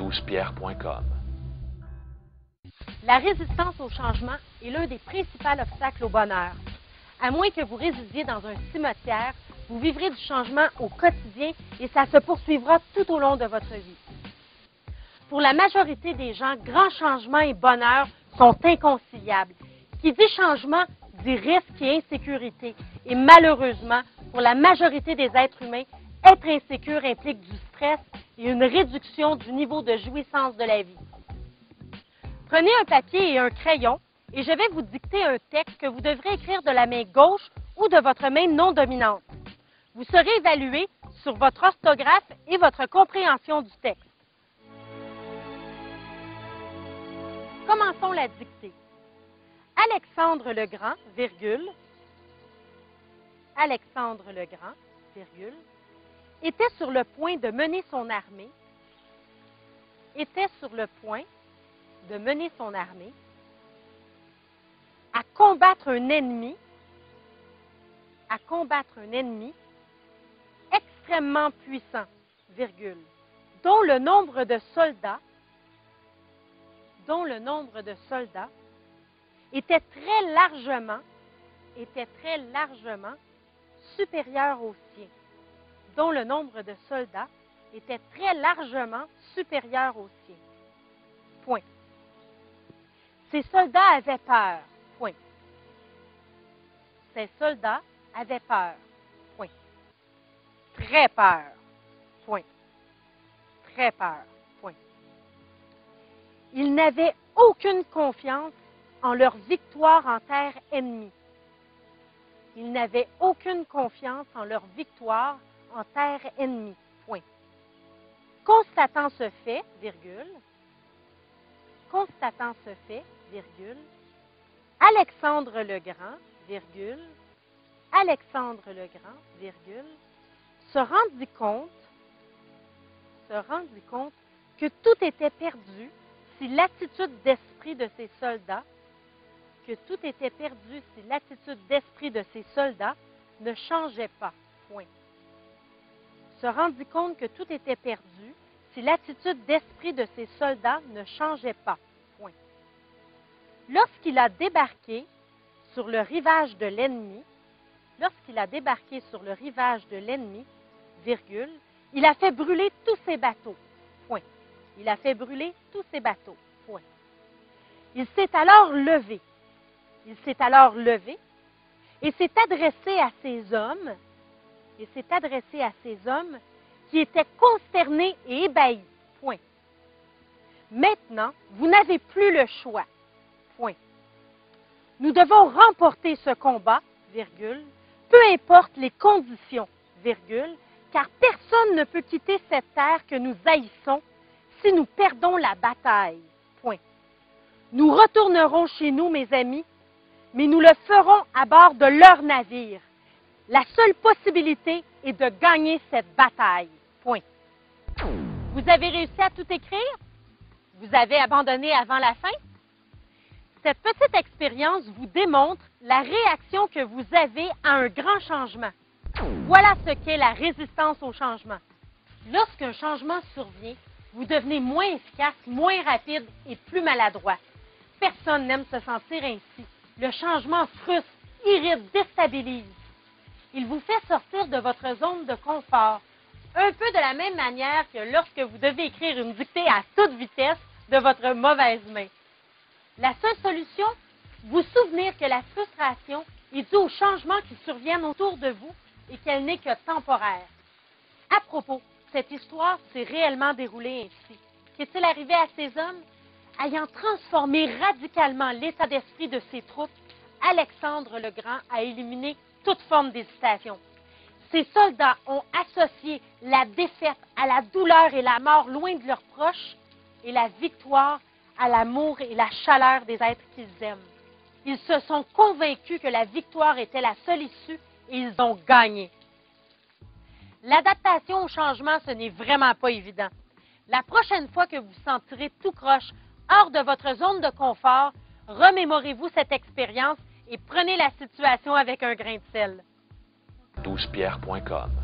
12pierre.com. La résistance au changement est l'un des principaux obstacles au bonheur. À moins que vous résidiez dans un cimetière, vous vivrez du changement au quotidien et ça se poursuivra tout au long de votre vie. Pour la majorité des gens, grand changement et bonheur sont inconciliables. Qui dit changement dit risque et insécurité. Et malheureusement, pour la majorité des êtres humains, être insécure implique du stress et une réduction du niveau de jouissance de la vie. Prenez un papier et un crayon et je vais vous dicter un texte que vous devrez écrire de la main gauche ou de votre main non dominante. Vous serez évalué sur votre orthographe et votre compréhension du texte. Commençons la dictée. Alexandre le Grand, virgule, Alexandre le Grand, virgule, était sur le point de mener son armée, à combattre un ennemi, extrêmement puissant, virgule, dont le nombre de soldats était très largement supérieur au sien. Dont le nombre de soldats était très largement supérieur au sien. Point. Ces soldats avaient peur. Point. Ces soldats avaient peur. Point. Très peur. Point. Très peur. Point. Ils n'avaient aucune confiance en leur victoire en terre ennemie. Ils n'avaient aucune confiance en leur victoire en terre ennemie. Point. Constatant ce fait, virgule, Alexandre le Grand, virgule, se rendit compte que tout était perdu si l'attitude d'esprit de ses soldats, ne changeait pas. Point. Se rendit compte que tout était perdu si l'attitude d'esprit de ses soldats ne changeait pas. Point. Lorsqu'il a débarqué sur le rivage de l'ennemi, virgule, il a fait brûler tous ses bateaux. Point. Point. Il s'est alors levé et s'est adressé à ces hommes qui étaient consternés et ébahis. Point. Maintenant, vous n'avez plus le choix. Point. Nous devons remporter ce combat, virgule, peu importe les conditions, virgule, car personne ne peut quitter cette terre que nous haïssons si nous perdons la bataille. Point. Nous retournerons chez nous, mes amis, mais nous le ferons à bord de leur navire. La seule possibilité est de gagner cette bataille. Point. Vous avez réussi à tout écrire? Vous avez abandonné avant la fin? Cette petite expérience vous démontre la réaction que vous avez à un grand changement. Voilà ce qu'est la résistance au changement. Lorsqu'un changement survient, vous devenez moins efficace, moins rapide et plus maladroit. Personne n'aime se sentir ainsi. Le changement frustre, irrite, déstabilise. Il vous fait sortir de votre zone de confort, un peu de la même manière que lorsque vous devez écrire une dictée à toute vitesse de votre mauvaise main. La seule solution, vous souvenir que la frustration est due aux changements qui surviennent autour de vous et qu'elle n'est que temporaire. À propos, cette histoire s'est réellement déroulée ainsi. Qu'est-il arrivé à ces hommes? Ayant transformé radicalement l'état d'esprit de ses troupes, Alexandre le Grand a éliminé toute forme d'hésitation. Ses soldats ont associé la défaite à la douleur et la mort loin de leurs proches et la victoire à l'amour et la chaleur des êtres qu'ils aiment. Ils se sont convaincus que la victoire était la seule issue et ils ont gagné. L'adaptation au changement, ce n'est vraiment pas évident. La prochaine fois que vous vous sentirez tout croche, hors de votre zone de confort, remémorez-vous cette expérience et prenez la situation avec un grain de sel. 12pierre.com